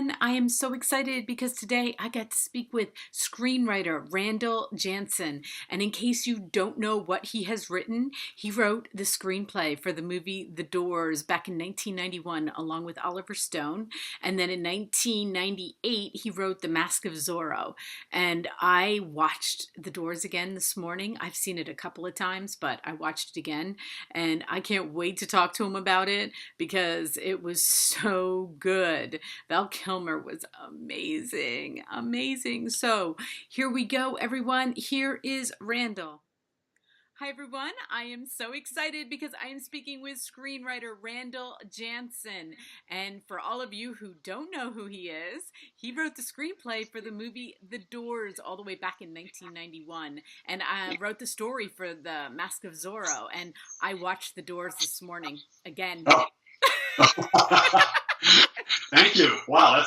everyone. I am so excited because today I got to speak with screenwriter Randall Jansen. And in case you don't know what he has written, he wrote the screenplay for the movie The Doors back in 1991 along with Oliver Stone. And then in 1998, he wrote The Mask of Zorro. And I watched The Doors again this morning. I've seen it a couple of times, but I watched it again. And I can't wait to talk to him about it because it was so good. Val Kilmer was amazing, amazing. So here we go, everyone. Here is Randall. Hi, everyone. I am so excited because I am speaking with screenwriter Randall Jansen. And for all of you who don't know who he is, he wrote the screenplay for the movie The Doors all the way back in 1991. And I wrote the story for The Mask of Zorro. And I watched The Doors this morning again. Oh. Thank you. Wow,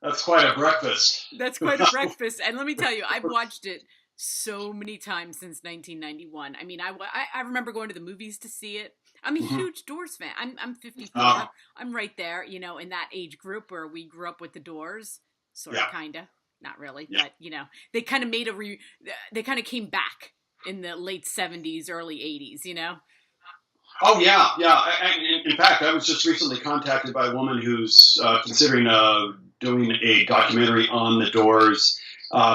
that's quite a breakfast. That's quite a breakfast. And let me tell you, I've watched it so many times since 1991. I mean, I remember going to the movies to see it. I'm a huge Doors fan. I'm 54. I'm right there, you know, in that age group where we grew up with the Doors. Sort of, kind of. Not really, but, you know, they kind of made they kind of came back in the late 70s, early 80s, you know? Oh, yeah. In fact, I was just recently contacted by a woman who's considering doing a documentary on the Doors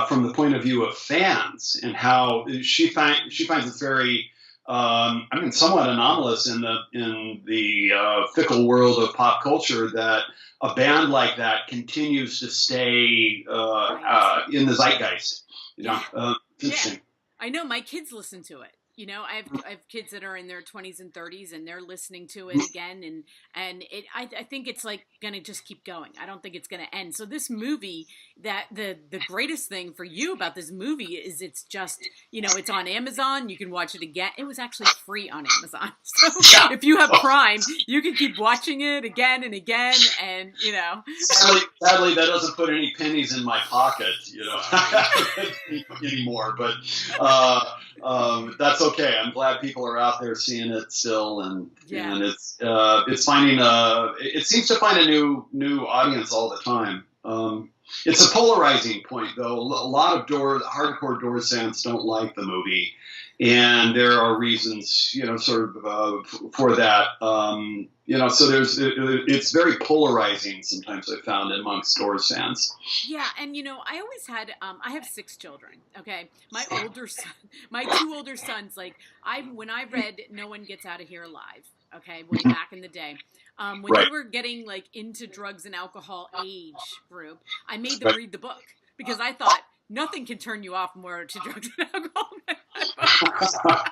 from the point of view of fans and how she finds it very, somewhat anomalous in the fickle world of pop culture that a band like that continues to stay in the zeitgeist. You know, it's interesting. I know my kids listen to it. You know, I have kids that are in their 20s and 30s, and they're listening to it again, and I think it's like gonna just keep going. I don't think it's gonna end. So this movie, that the greatest thing for you about this movie is it's just, you know, it's on Amazon. You can watch it again. It was actually free on Amazon. So if you have Prime, you can keep watching it again and again, and you know. Sadly, that doesn't put any pennies in my pocket, you know, anymore. But that's okay. I'm glad people are out there seeing it still, and it's finding it seems to find a new audience all the time. It's a polarizing point, though. A lot of hardcore Doors fans don't like the movie, and there are reasons, you know, sort of for that. You know, so it's very polarizing sometimes, I've found, amongst Doors fans. Yeah, and you know, I always had I have 6 children. Okay, my two older sons. Like when I read No One Gets Out of Here Alive. Okay, way back in the day, when they were getting like into drugs and alcohol age group, I made them read the book because I thought nothing can turn you off more to drugs and alcohol than that book.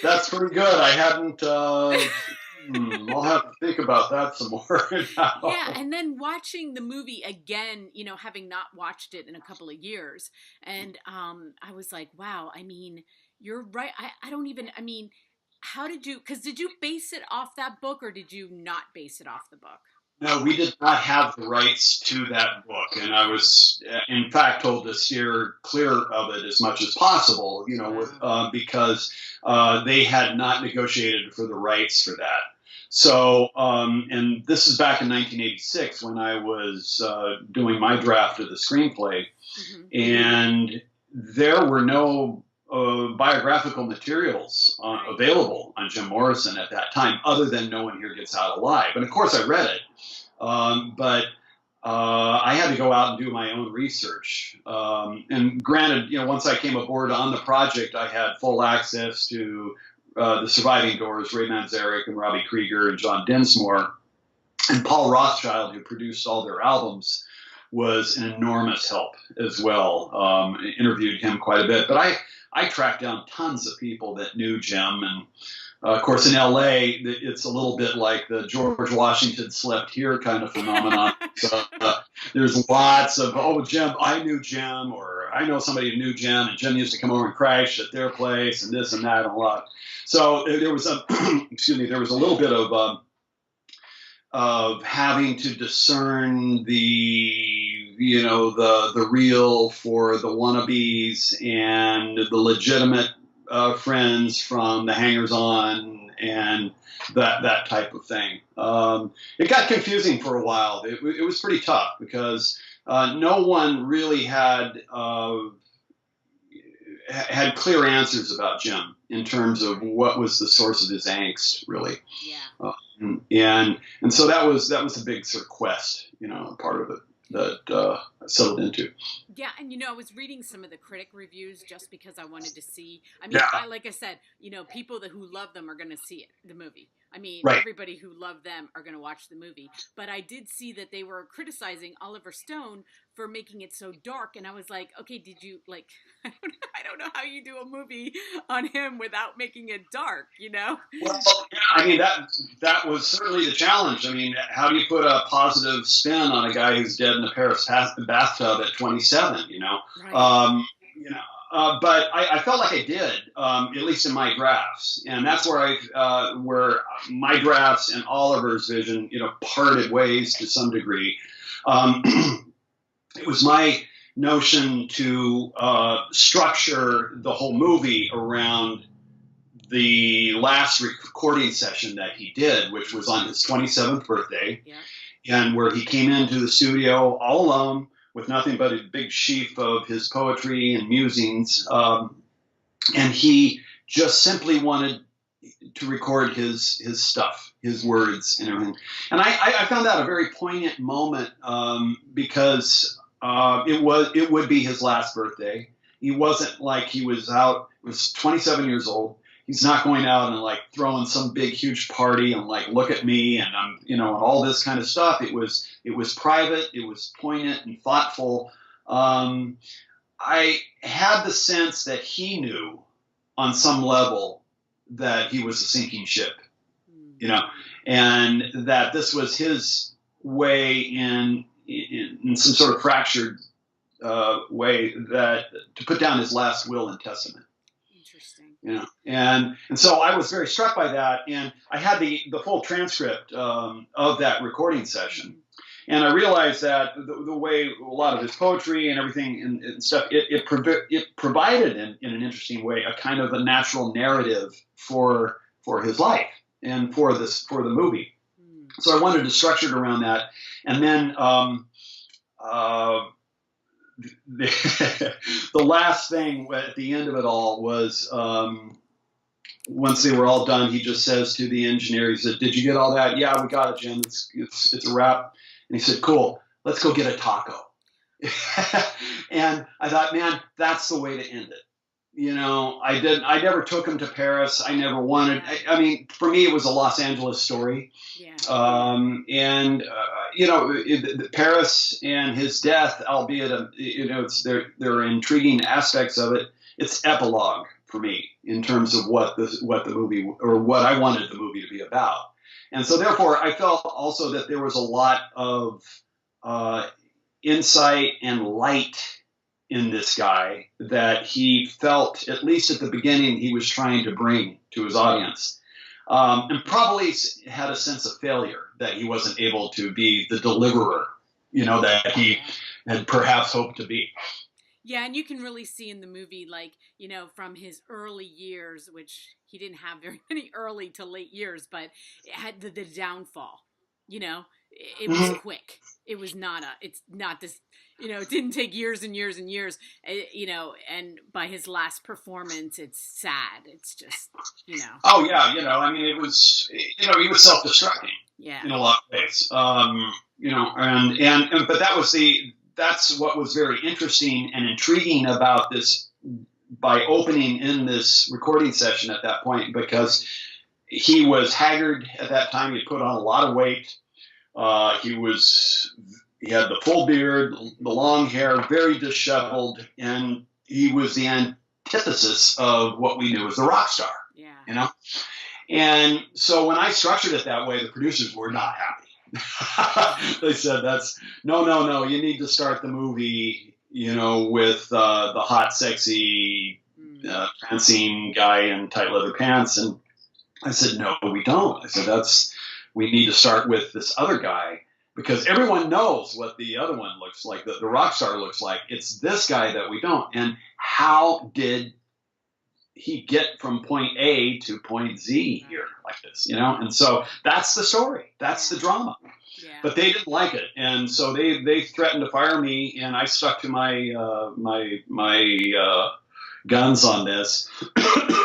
That's pretty good. I hadn't. I'll have to think about that some more. Now. Yeah, and then watching the movie again, you know, having not watched it in a couple of years, and I was like, wow. I mean, you're right. I don't even. I mean, how did you? Because did you base it off that book, or did you not base it off the book? No, we did not have the rights to that book, and I was, in fact, told to steer clear of it as much as possible, you know, because they had not negotiated for the rights for that. So, and this is back in 1986 when I was doing my draft of the screenplay, and there were no biographical materials available on Jim Morrison at that time, other than No One Here Gets Out Alive. And of course, I read it, but I had to go out and do my own research. And granted, you know, once I came aboard on the project, I had full access to the surviving Doors, Ray Manzarek and Robbie Krieger and John Dinsmore, and Paul Rothschild, who produced all their albums, was an enormous help as well. Interviewed him quite a bit, but I tracked down tons of people that knew Jim, and of course in L.A. it's a little bit like the George Washington slept here kind of phenomenon. So, there's lots of Jim, I knew Jim, or I know somebody who knew Jim, and Jim used to come over and crash at their place, and this and that and a lot. So there was a there was a little bit of having to discern the real for the wannabes and the legitimate friends from the hangers-on and that type of thing. It got confusing for a while. It was pretty tough because no one really had clear answers about Jim in terms of what was the source of his angst, really. Yeah. And so that was a big sort of quest, part of it that I settled into. Yeah, and I was reading some of the critic reviews just because I wanted to see. I mean, Yeah. like I said, people who love them are going to see it, the movie. I mean, Right. Everybody who loved them are going to watch the movie. But I did see that they were criticizing Oliver Stone for making it so dark, and I was like, okay, did you like? I don't know how you do a movie on him without making it dark, Well, yeah, I mean that was certainly the challenge. I mean, how do you put a positive spin on a guy who's dead in a Paris bathtub at 27? Right. But I felt like I did, at least in my drafts, and that's where where my drafts and Oliver's vision, parted ways to some degree. It was my notion to structure the whole movie around the last recording session that he did, which was on his 27th birthday, Yeah. and where he came into the studio all alone with nothing but a big sheaf of his poetry and musings. And he just simply wanted to record his stuff, his words and everything. And I found that a very poignant moment because it would be his last birthday. He wasn't like he was out, he was 27 years old. He's not going out and like throwing some big, huge party and like, look at me and I'm, and all this kind of stuff. It was private. It was poignant and thoughtful. I had the sense that he knew on some level that he was a sinking ship, and that this was his way in some sort of fractured way that to put down his last will and testament. And so I was very struck by that, and I had the full transcript of that recording session, and I realized that the way a lot of his poetry and everything and stuff it provided in an interesting way a kind of a natural narrative for his life and for the movie. So I wanted to structure it around that, and then the last thing at the end of it all was once they were all done, he just says to the engineer, he said, "Did you get all that?" "Yeah, we got it, Jim. It's a wrap." And he said, "Cool. Let's go get a taco." And I thought, man, that's the way to end it. I never took him to Paris. I never wanted. I mean, for me, it was a Los Angeles story. Yeah. Paris and his death, albeit, there are intriguing aspects of it. It's epilogue for me in terms of what the movie or what I wanted the movie to be about. And so, therefore, I felt also that there was a lot of insight and light in this guy that he felt, at least at the beginning, he was trying to bring to his audience. And probably had a sense of failure that he wasn't able to be the deliverer, that he had perhaps hoped to be. Yeah, and you can really see in the movie, like, from his early years, which he didn't have very many early to late years, but it had the downfall, it was quick. It was it's not this, it didn't take years and years and years, and by his last performance, it's sad. It's just, Oh, yeah, I mean, it was, he was self-destructing in a lot of ways, but that's what was very interesting and intriguing about this by opening in this recording session at that point, because he was haggard at that time. He put on a lot of weight. He had the full beard, the long hair, very disheveled, and he was the antithesis of what we knew as the rock star. Yeah. And so when I structured it that way, the producers were not happy. They said, no, you need to start the movie, with the hot, sexy, prancing guy in tight leather pants. And I said, no, we don't. I said, we need to start with this other guy, because everyone knows what the other one looks like, the rock star looks like. It's this guy that we don't. And how did he get from point A to point Z here like this, and so that's the story, that's the drama. Yeah. But they didn't like it, and so they threatened to fire me, and I stuck to my guns on this.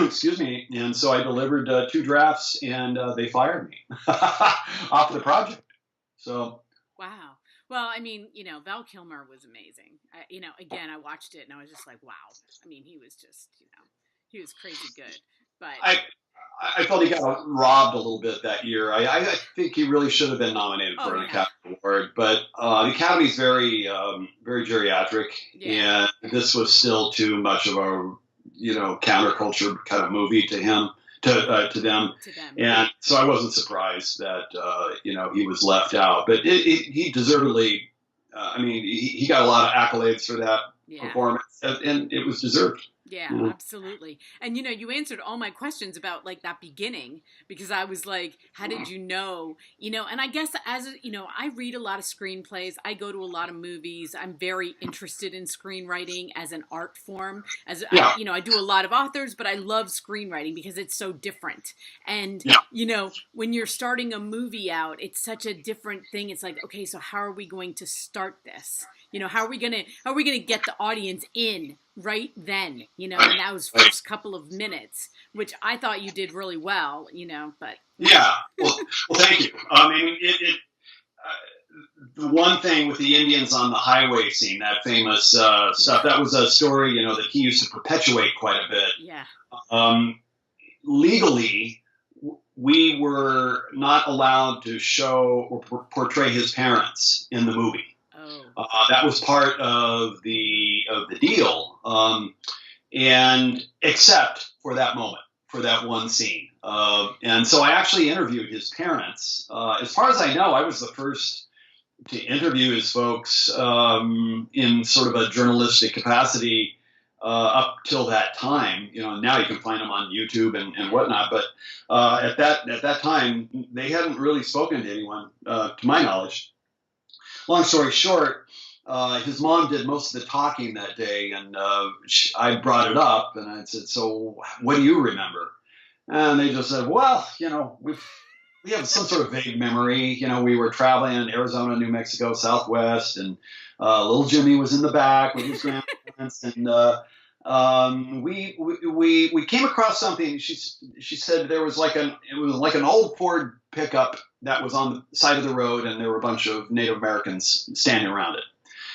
Excuse me. And so I delivered 2 drafts, and they fired me off of the project. So. Wow. Well, I mean, Val Kilmer was amazing. Again, I watched it and I was just like, wow. I mean, he was just, he was crazy good. But I felt he got robbed a little bit that year. I think he really should have been nominated for an Academy Award, but the Academy's very, very geriatric, and this was still too much of a, counterculture kind of movie to him, to them. And so I wasn't surprised that, he was left out, but he deservedly, he got a lot of accolades for that performance, and it was deserved. Yeah, absolutely. And, you answered all my questions about like that beginning, because I was like, how did you know, and I guess as, I read a lot of screenplays. I go to a lot of movies. I'm very interested in screenwriting as an art form. I do a lot of authors, but I love screenwriting because it's so different. And, when you're starting a movie out, it's such a different thing. It's like, okay, so how are we going to start this? How are we gonna get the audience in right then? And that was first couple of minutes, which I thought you did really well. But well, thank you. The one thing with the Indians on the highway scene, that famous stuff, that was a story that he used to perpetuate quite a bit. Yeah. Legally, we were not allowed to show or portray his parents in the movie. That was part of the deal, and except for that moment, for that one scene. And so I actually interviewed his parents. As far as I know, I was the first to interview his folks in sort of a journalistic capacity up till that time. Now you can find them on YouTube and whatnot, but at that time, they hadn't really spoken to anyone, to my knowledge. Long story short, his mom did most of the talking that day, and I brought it up, and I said, "So, what do you remember?" And they just said, "Well, we have some sort of vague memory. We were traveling in Arizona, New Mexico, Southwest, and little Jimmy was in the back with his grandparents, and we came across something." She said it was like an old Ford pickup that was on the side of the road, and there were a bunch of Native Americans standing around it.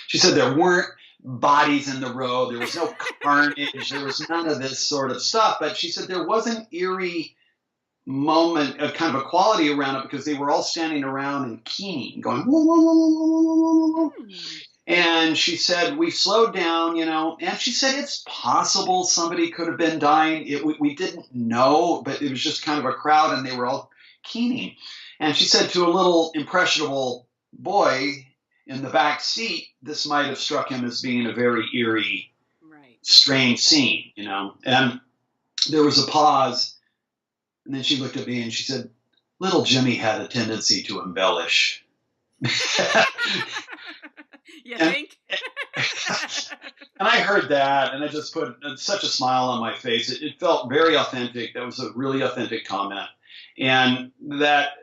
She said there weren't bodies in the road, there was no carnage, there was none of this sort of stuff, but she said there was an eerie moment, a kind of a quality around it, because they were all standing around and keening, going, whoa, whoa, whoa, whoa, whoa, whoa, whoa. And she said, we slowed down, and she said, it's possible somebody could have been dying. We didn't know, but it was just kind of a crowd, and they were all keening. And she said to a little impressionable boy in the back seat, this might have struck him as being a very eerie, strange scene, And there was a pause, and then she looked at me and she said, little Jimmy had a tendency to embellish. You think? And I heard that, and I just put such a smile on my face. It felt very authentic. That was a really authentic comment. And that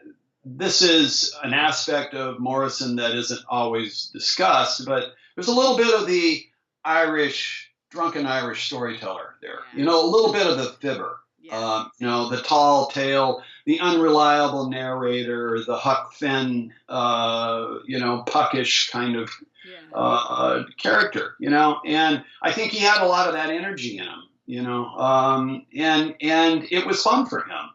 this is an aspect of Morrison that isn't always discussed, but there's a little bit of the drunken Irish storyteller there. A little bit of the fibber. The tall tale, the unreliable narrator, the Huck Finn, puckish kind of character, and I think he had a lot of that energy in him, and it was fun for him.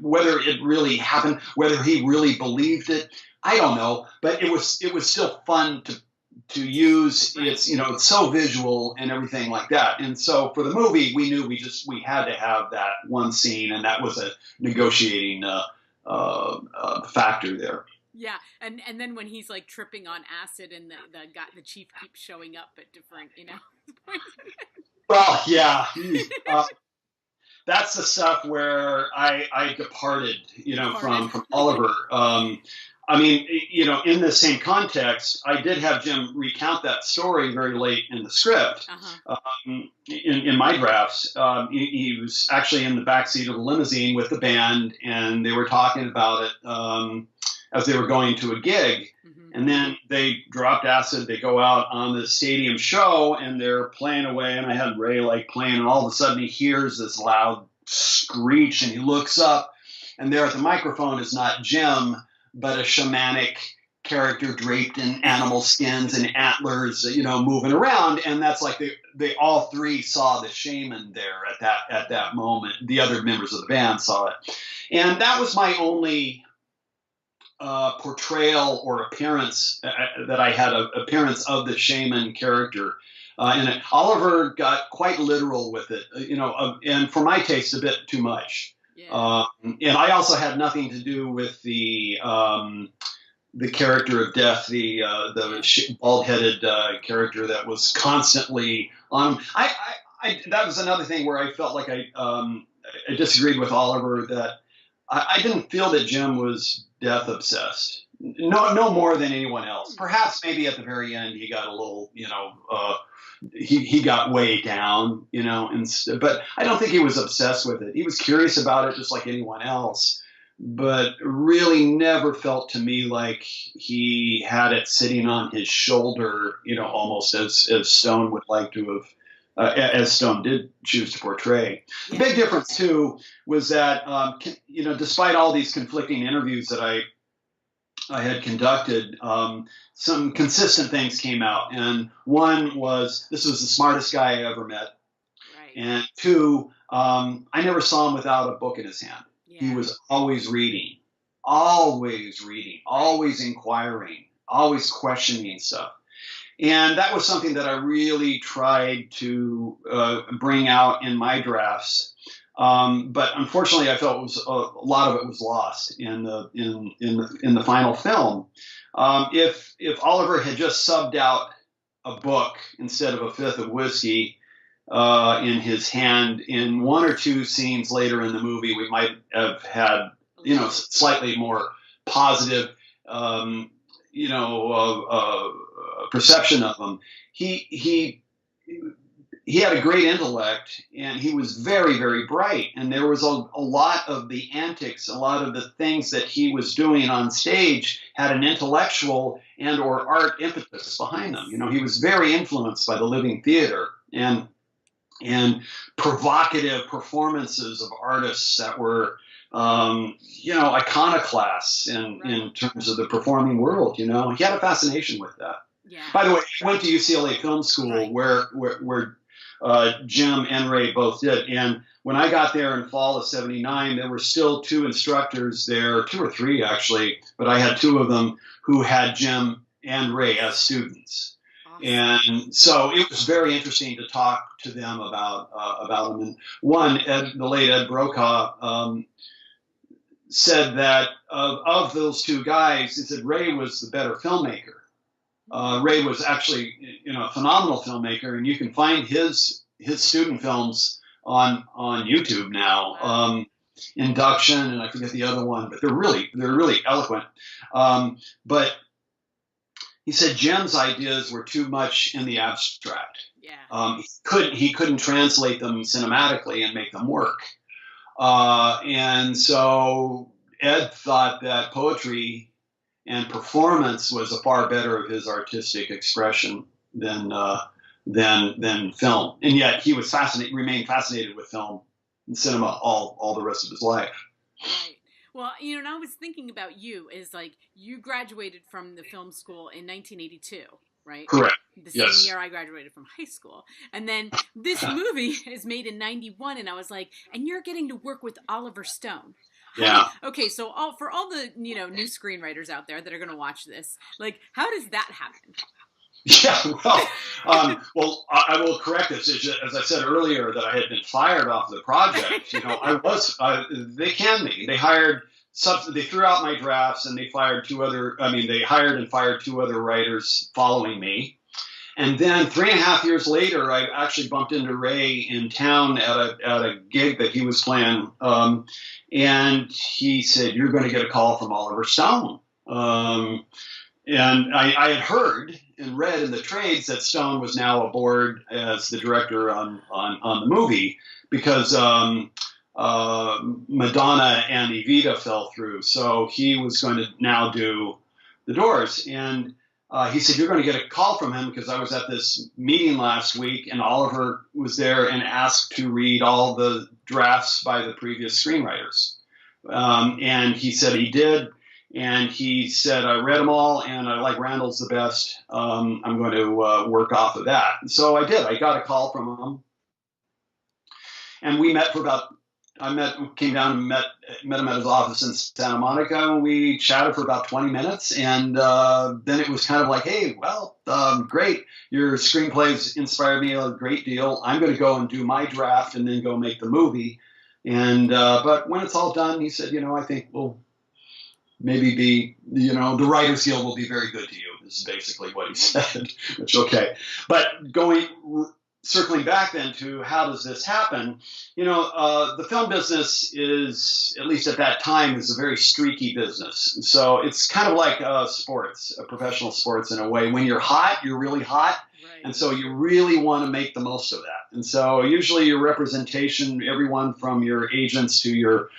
Whether it really happened, whether he really believed it, I don't know, but it was still fun to use. It's it's so visual and everything like that. And so for the movie, we knew we had to have that one scene, and that was a negotiating factor there. Yeah, and then when he's like tripping on acid, and the chief keeps showing up at different points. Well, yeah. that's the stuff where I departed, from Oliver. I mean, in the same context, I did have Jim recount that story very late in the script. In my drafts, he was actually in the backseat of the limousine with the band, and they were talking about it as they were going to a gig. And then they dropped acid. They go out on the stadium show, and they're playing away. And I had Ray playing, and all of a sudden he hears this loud screech, and he looks up, and there at the microphone is not Jim, but a shamanic character draped in animal skins and antlers, moving around. And that's like they all three saw the shaman there at that moment. The other members of the band saw it, and that was my only portrayal or appearance that I had an appearance of the shaman character. And Oliver got quite literal with it, and for my taste, a bit too much. Yeah. And I also had nothing to do with the character of Death, the bald-headed character that was constantly on. That was another thing where I felt like I disagreed with Oliver, that I didn't feel that Jim was death obsessed. No more than anyone else. Perhaps maybe at the very end he got a little, he got way down, but I don't think he was obsessed with it. He was curious about it just like anyone else, but really never felt to me like he had it sitting on his shoulder, almost as Stone would like to have. As Stone did choose to portray. The big difference, too, was that, despite all these conflicting interviews that I had conducted, some consistent things came out. And one was, this was the smartest guy I ever met. Right. And two, I never saw him without a book in his hand. Yeah. He was always reading, always inquiring, always questioning stuff. And that was something that I really tried to bring out in my drafts, but unfortunately, I felt a lot of it was lost in the final film. If Oliver had just subbed out a book instead of a fifth of whiskey in his hand, in one or two scenes later in the movie, we might have had slightly more positive. Perception of him. He had a great intellect, and he was very, very bright. And there was a lot of the antics, a lot of the things that he was doing on stage had an intellectual and or art impetus behind them. He was very influenced by the living theater and provocative performances of artists that were iconoclasts in terms of the performing world. He had a fascination with that. Yeah. By the way, he went to UCLA Film School, where Jim and Ray both did. And when I got there in fall of '79, there were still two instructors there, two or three actually, but I had two of them who had Jim and Ray as students. Awesome. And so it was very interesting to talk to them about them. And one, the late Ed Brokaw, said that of those two guys, he said Ray was the better filmmaker. Ray was actually, a phenomenal filmmaker, and you can find his student films on YouTube now. Induction, and I forget the other one, but they're really eloquent. But he said Jim's ideas were too much in the abstract. Yeah. He couldn't translate them cinematically and make them work. And so Ed thought that poetry and performance was a far better of his artistic expression than film. And yet he was remained fascinated with film and cinema all the rest of his life. Right. Well, and I was thinking about you is like you graduated from the film school in 1982, right? Correct. The same year I graduated from high school. And then this movie is made in 91, and I was like, and you're getting to work with Oliver Stone. Okay, so for all the new screenwriters out there that are going to watch this, like, how does that happen? Yeah, well, I will correct this. As I said earlier, that I had been fired off the project. I was. They canned me. They hired. They threw out my drafts, and they hired and fired two other writers following me. And then 3.5 years later, I actually bumped into Ray in town at a gig that he was playing. And he said, "You're going to get a call from Oliver Stone." And I had heard and read in the trades that Stone was now aboard as the director on the movie because Madonna and Evita fell through. So he was going to now do The Doors. And he said, "You're going to get a call from him," because I was at this meeting last week and Oliver was there and asked to read all the drafts by the previous screenwriters. And he said he did. And he said, "I read them all and I like Randall's the best. I'm going to work off of that." And so I did. I got a call from him. And we met for about, came down and met him at his office in Santa Monica, and we chatted for about 20 minutes. And then it was kind of like, "Hey, well, great. Your screenplays inspired me a great deal. I'm going to go and do my draft and then go make the movie." And but when it's all done, he said, "I think we'll maybe be, the Writers Guild will be very good to you." This is basically what he said, which, okay. But circling back then to how does this happen, the film business is, at least at that time, is a very streaky business. So it's kind of like sports, professional sports in a way. When you're hot, you're really hot. Right. And so you really want to make the most of that. And so usually your representation, everyone from your agents to your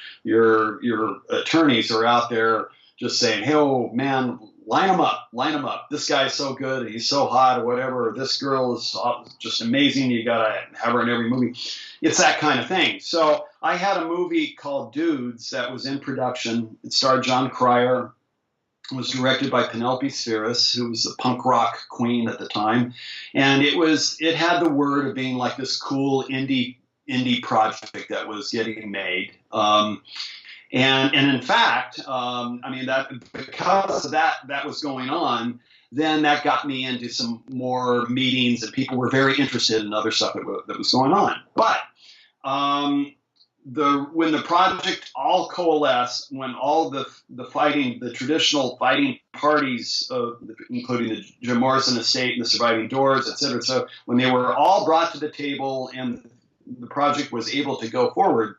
attorneys are out there just saying, "Hey, oh man, line them up. This guy's so good, he's so hot," or whatever. "Or this girl is just amazing. You gotta have her in every movie." It's that kind of thing. So I had a movie called Dudes that was in production. It starred John Cryer. It was directed by Penelope Spheris, who was the punk rock queen at the time, and it had the word of being like this cool indie project that was getting made. And in fact, that because that was going on, then that got me into some more meetings, and people were very interested in other stuff that was going on. But when the project all coalesced, when all the traditional fighting parties, including the Jim Morrison estate and the surviving Doors, et cetera, so when they were all brought to the table and the project was able to go forward,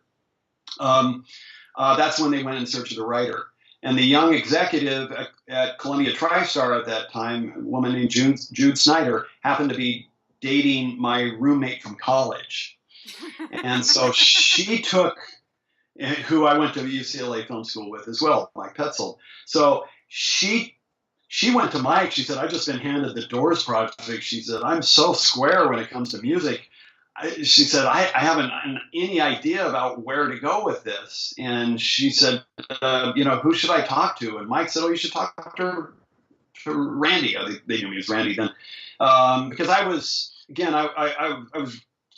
that's when they went in search of the writer. And the young executive at Columbia TriStar at that time, a woman named Jude Snyder, happened to be dating my roommate from college. And so she took, who I went to UCLA Film School with as well, Mike Petzold. So she went to Mike. She said, "I've just been handed the Doors project." She said, "I'm so square when it comes to music." She said, I haven't any idea about where to go with this. And she said, "Who should I talk to?" And Mike said, "Oh, you should talk to Randy." They knew me as Randy then. Because I was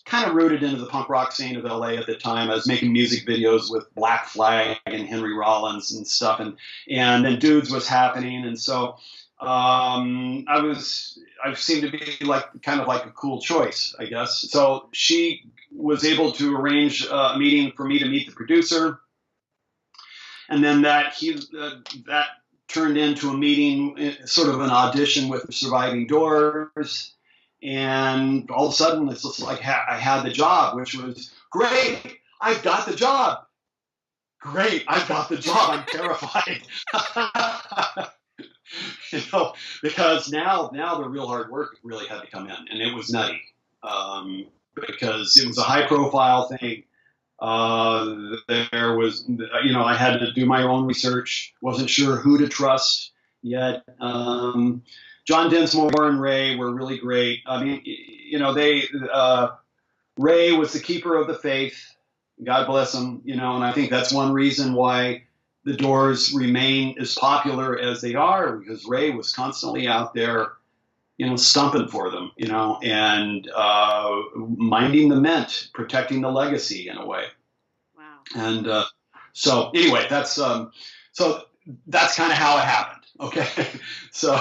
kind of rooted into the punk rock scene of LA at the time. I was making music videos with Black Flag and Henry Rollins and stuff. And then Dudes was happening. And so I seemed to be kind of like a cool choice, I guess. So she was able to arrange a meeting for me to meet the producer, and then that turned into a meeting, sort of an audition with the surviving Doors, and all of a sudden it's just like I had the job, which was great. I've got the job. Great, I've got the job. I'm terrified. Because now the real hard work really had to come in, and it was nutty, because it was a high profile thing. There was, I had to do my own research. Wasn't sure who to trust yet. John Dinsmore and Ray were really great. I mean, Ray was the keeper of the faith. God bless him. And I think that's one reason why the Doors remain as popular as they are, because Ray was constantly out there, stumping for them, and minding the mint, protecting the legacy in a way. Wow. And so anyway, that's kind of how it happened. Okay. So,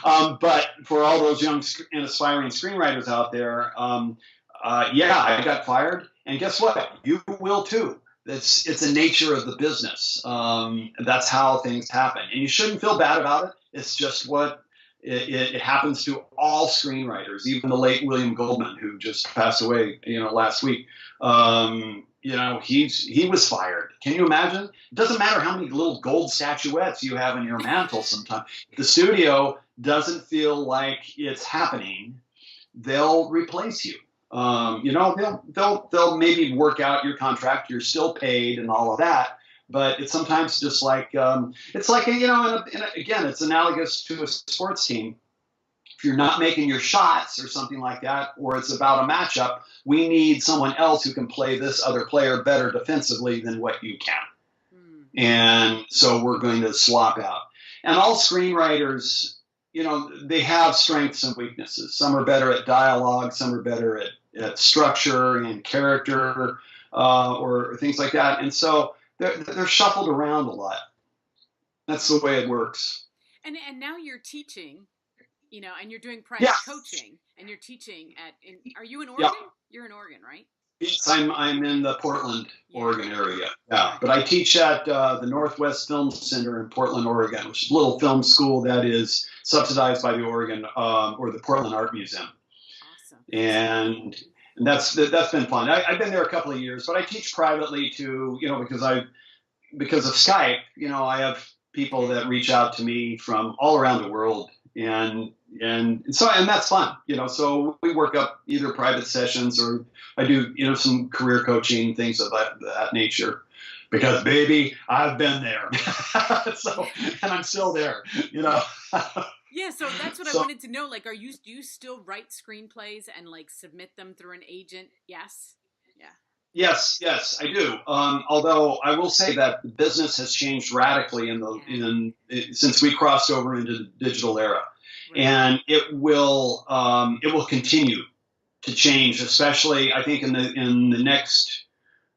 but for all those young and aspiring screenwriters out there, I got fired, and guess what? You will too. It's the nature of the business. That's how things happen, and you shouldn't feel bad about it. It's just what It happens to all screenwriters, even the late William Goldman, who just passed away, last week. He was fired. Can you imagine? It doesn't matter how many little gold statuettes you have in your mantle. Sometimes if the studio doesn't feel like it's happening, they'll replace you. They'll maybe work out your contract. You're still paid and all of that. But it's sometimes just like it's like again, it's analogous to a sports team. If you're not making your shots or something like that, or it's about a matchup, we need someone else who can play this other player better defensively than what you can. And so we're going to swap out. And all screenwriters, they have strengths and weaknesses. Some are better at dialogue, some are better at structure and character, or things like that. And so they're shuffled around a lot. That's the way it works. And now you're teaching, and you're doing private coaching, and you're teaching are you in Oregon? Yeah. You're in Oregon, right? Yes, I'm in the Portland, Oregon area. Yeah, but I teach at the Northwest Film Center in Portland, Oregon, which is a little film school that is subsidized by the Oregon or the Portland Art Museum. Awesome. And that's been fun. I've been there a couple of years, but I teach privately too, because of Skype. I have people that reach out to me from all around the world, and that's fun. So we work up either private sessions or I do some career coaching, things of that nature. Because baby, I've been there, and I'm still there. Yeah, so that's what I wanted to know. Like, do you still write screenplays and like submit them through an agent? Yes. Yeah. Yes, I do. Although I will say that the business has changed radically since we crossed over into the digital era, right. And it will continue to change, especially I think in the next.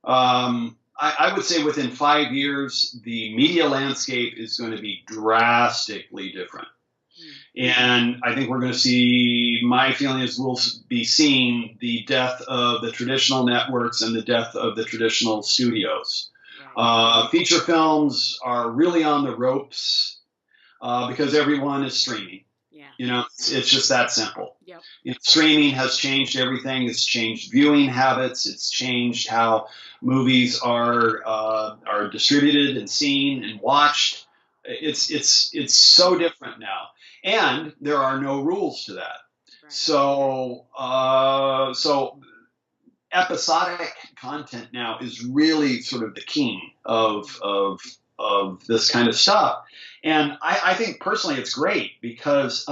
I would say within 5 years, the media landscape is going to be drastically different. And I think we're going to see, my feeling is we'll be seeing the death of the traditional networks and the death of the traditional studios. Right. Feature films are really on the ropes because everyone is streaming. Yeah. It's just that simple. Yep. Streaming has changed everything. It's changed viewing habits. It's changed how movies are distributed and seen and watched. It's so different now. And there are no rules to that. Right. So episodic content now is really sort of the king of this kind of stuff. And I think personally it's great because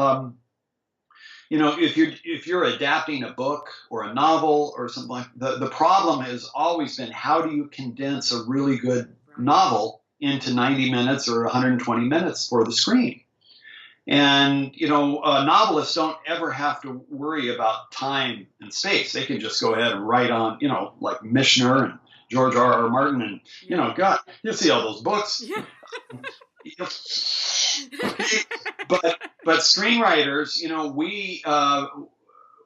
if you're adapting a book or a novel or something like the problem has always been how do you condense a really good novel into 90 minutes or 120 minutes for the screen. And, novelists don't ever have to worry about time and space. They can just go ahead and write on, like Mishner and George R.R. Martin and, God, you see all those books. Yeah. But screenwriters,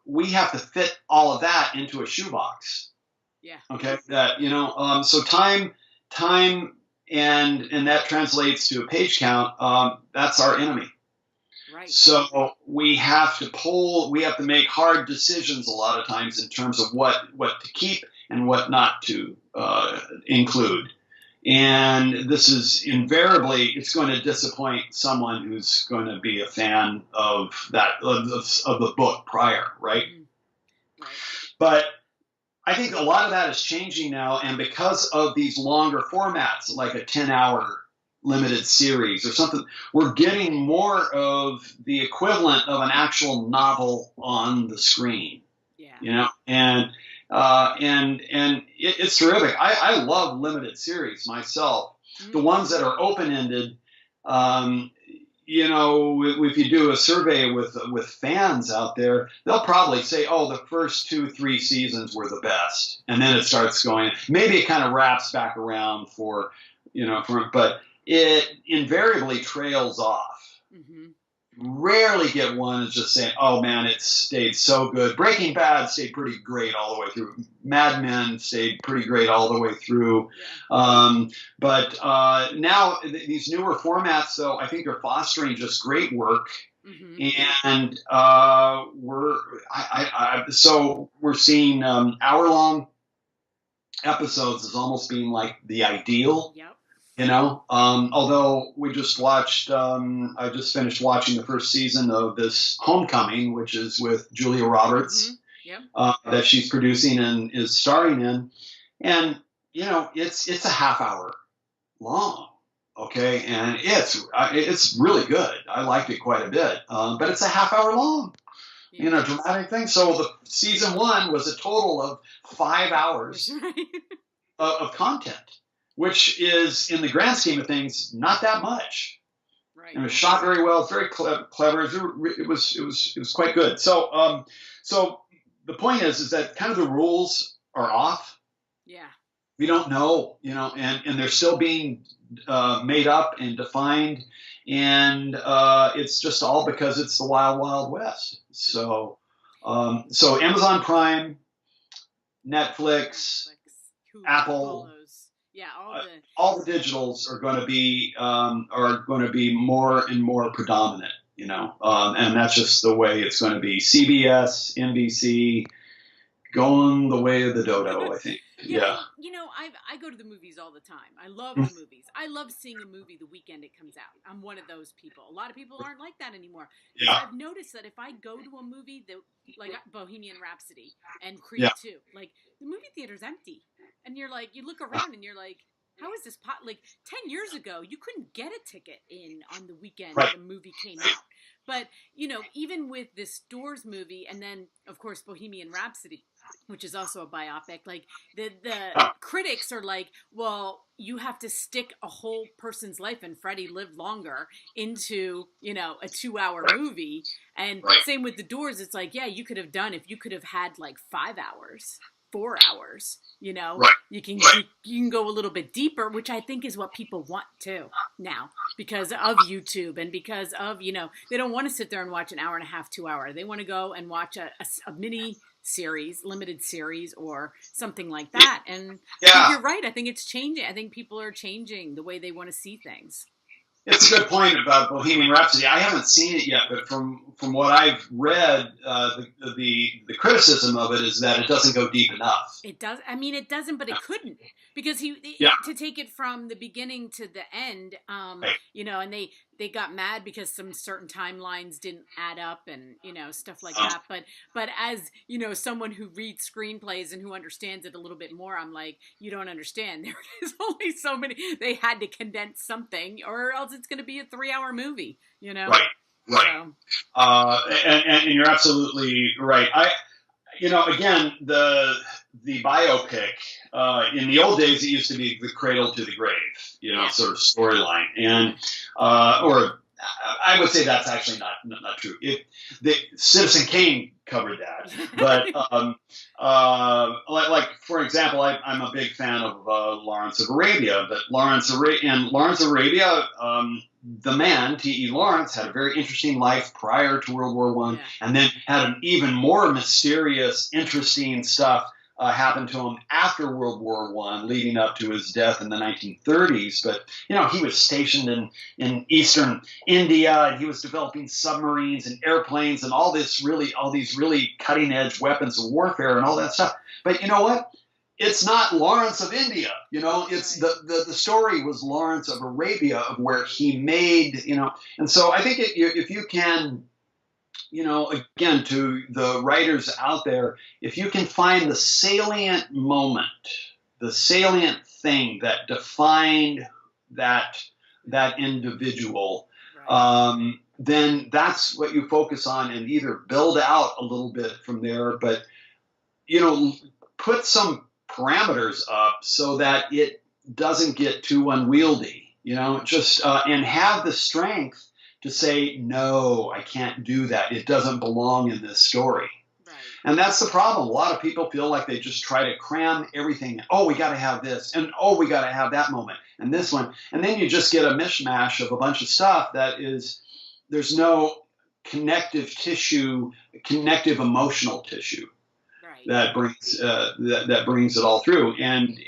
we have to fit all of that into a shoebox. Yeah. Okay. That, so time and that translates to a page count. That's our enemy. Right. So we have to make hard decisions a lot of times in terms of what to keep and what not to include. And this is invariably, it's going to disappoint someone who's going to be a fan of the book prior, right? Right. But I think a lot of that is changing now, and because of these longer formats, like a 10-hour limited series or something, we're getting more of the equivalent of an actual novel on the screen. Yeah. And it's terrific. I love limited series myself. Mm-hmm. The ones that are open-ended, if you do a survey with fans out there, they'll probably say, oh, the first 2-3 seasons were the best. And then it starts going, maybe it kind of wraps back around but it invariably trails off. Mm-hmm. rarely get one that's just saying, "Oh man, it stayed so good." Breaking Bad stayed pretty great all the way through. Mad Men stayed pretty great all the way through. But now these newer formats, though, I think are fostering just great work. And so we're seeing hour-long episodes as almost being like the ideal. Although we just watched, I just finished watching the first season of this Homecoming, which is with Julia Roberts, that she's producing and is starring in, and it's a half hour long, okay, and it's really good. I liked it quite a bit, but it's a half hour long, dramatic thing. So the season 1 was a total of 5 hours of content, which is, in the grand scheme of things, not that much. Right. It was shot very well. It's very clever. It was quite good. So the point is that kind of the rules are off. Yeah. We don't know, and they're still being made up and defined, and it's just all because it's the wild, wild west. So Amazon Prime, Netflix, Apple. Yeah, all the digitals are going to be more and more predominant, and that's just the way it's going to be. CBS, NBC, going the way of the dodo, I think. Yeah. I go to the movies all the time. I love the movies. I love seeing a movie the weekend it comes out. I'm one of those people. A lot of people aren't like that anymore. Yeah. I've noticed that if I go to a movie like Bohemian Rhapsody and Creed 2, like the movie theater's empty. And you're like, you look around and you're like, how is this like 10 years ago, you couldn't get a ticket on the weekend when the movie came out. But, even with this Doors movie and then, of course, Bohemian Rhapsody, which is also a biopic, like the critics are like, well, you have to stick a whole person's life, and Freddie lived longer, into, a 2-hour movie. And same with the Doors. It's like, yeah, you could have had like 5 hours. 4 hours, you can go a little bit deeper, which I think is what people want too now, because of YouTube and because of, they don't want to sit there and watch an hour and a half, 2 hour. They want to go and watch a mini series, limited series, or something like that. And I think you're right. I think it's changing. I think people are changing the way they want to see things. It's a good point about Bohemian Rhapsody. I haven't seen it yet, but from what I've read, the criticism of it is that it doesn't go deep enough. It does. I mean, it doesn't, but it couldn't, because to take it from the beginning to the end, and they got mad because some certain timelines didn't add up, and stuff like that. But as someone who reads screenplays and who understands it a little bit more, I'm like, you don't understand. There is only so many. They had to condense something, or else it's going to be a 3-hour movie. Right. So. And you're absolutely right. Again, the biopic, in the old days, it used to be the cradle to the grave, sort of storyline. And, or I would say that's actually not true. Citizen Kane covered that. But, like for example, I'm a big fan of Lawrence of Arabia, but Lawrence of Arabia, the man, T.E. Lawrence, had a very interesting life prior to World War I, and then had an even more mysterious, interesting stuff happen to him after World War I, leading up to his death in the 1930s. But, he was stationed in eastern India, and he was developing submarines and airplanes and all these really cutting-edge weapons of warfare and all that stuff. But you know what? It's not Lawrence of India, it's the story was Lawrence of Arabia, of where he made, and so I think if you can, again, to the writers out there, if you can find the salient moment, the salient thing that defined that individual, then that's what you focus on and either build out a little bit from there, but, put some parameters up so that it doesn't get too unwieldy, and have the strength to say, no, I can't do that. It doesn't belong in this story. Right. And that's the problem. A lot of people feel like they just try to cram everything. Oh, we got to have this. And we got to have that moment and this one. And then you just get a mishmash of a bunch of stuff that is, there's no connective tissue, connective emotional tissue Right. that brings that brings it all through, and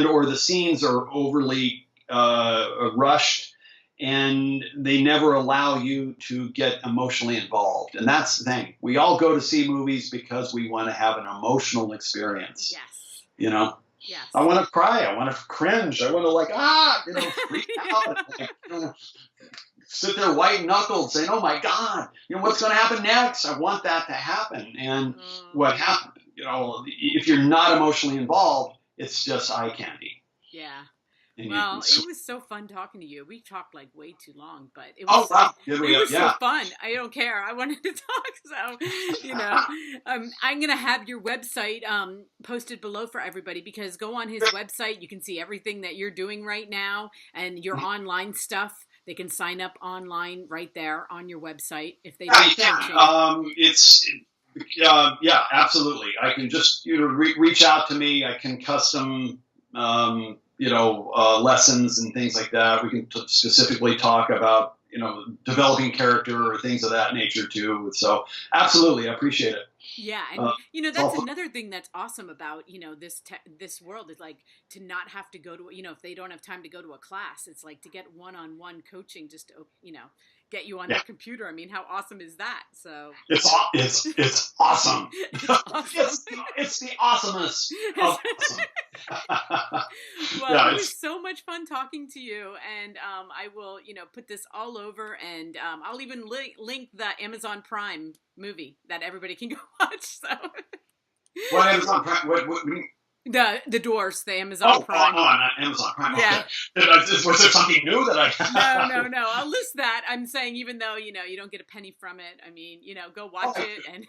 or the scenes are overly rushed, and they never allow you to get emotionally involved. And that's the thing. We all go to see movies because we want to have an emotional experience. Yes. You know, Yes. I want to cry. I want to cringe. I want to freak out. And, sit there white knuckled saying, "Oh my God, what's going to happen next?" I want that to happen. And what happened? If you're not emotionally involved, it's just eye candy. Yeah. And well, it was so fun talking to you. We talked like way too long, but it was so fun. I don't care. I wanted to talk, so I'm gonna have your website posted below for everybody, because go on his website, you can see everything that you're doing right now and your online stuff. They can sign up online right there on your website if they need coaching. Yeah, absolutely. I can just reach out to me. I can custom lessons and things like that. We can specifically talk about developing character or things of that nature too. So absolutely, I appreciate it. Yeah, and that's another thing that's awesome about this world is like to not have to go to if they don't have time to go to a class, it's like to get one-on-one coaching just to get you on their computer. I mean, how awesome is that? So it's awesome. It's awesome. it's the awesomest of awesome. Well, it was so much fun talking to you, and I will put this all over, and I'll even link the Amazon Prime movie that everybody can go watch. So what Amazon Prime? What the Doors, the Amazon Prime. Oh, not Amazon Prime. Yeah. Okay. Was there something new that I? No. I'll list that. I'm saying even though you don't get a penny from it. I mean, go watch it and.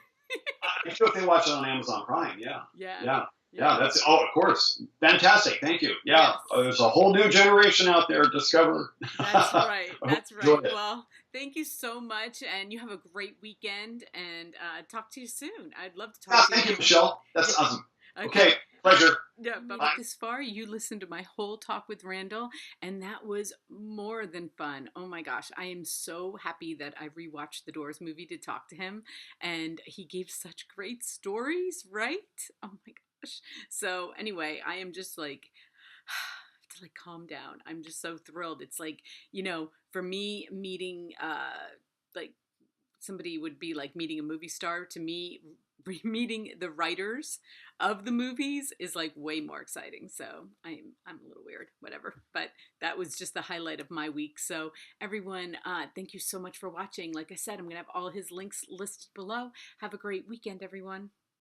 I feel if they watch it on Amazon Prime. Yeah. That's of course, fantastic. Thank you. Yeah, there's a whole new generation out there. Discover. That's right. That's right. Well, thank you so much, and you have a great weekend. And talk to you soon. I'd love to talk to you. Thank you, Michelle. That's awesome. Okay. Pleasure. Yeah, but like this far, you listened to my whole talk with Randall, and that was more than fun. Oh my gosh, I am so happy that I rewatched the Doors movie to talk to him, and he gave such great stories, right? Oh my gosh. So anyway, I am just like, to like calm down. I'm just so thrilled. It's like, for me, meeting like somebody would be like meeting a movie star. To me, meeting the writers of the movies is like way more exciting. So I'm a little weird, whatever, but that was just the highlight of my week. So everyone, thank you so much for watching. Like I said, I'm gonna have all his links listed below. Have a great weekend, everyone.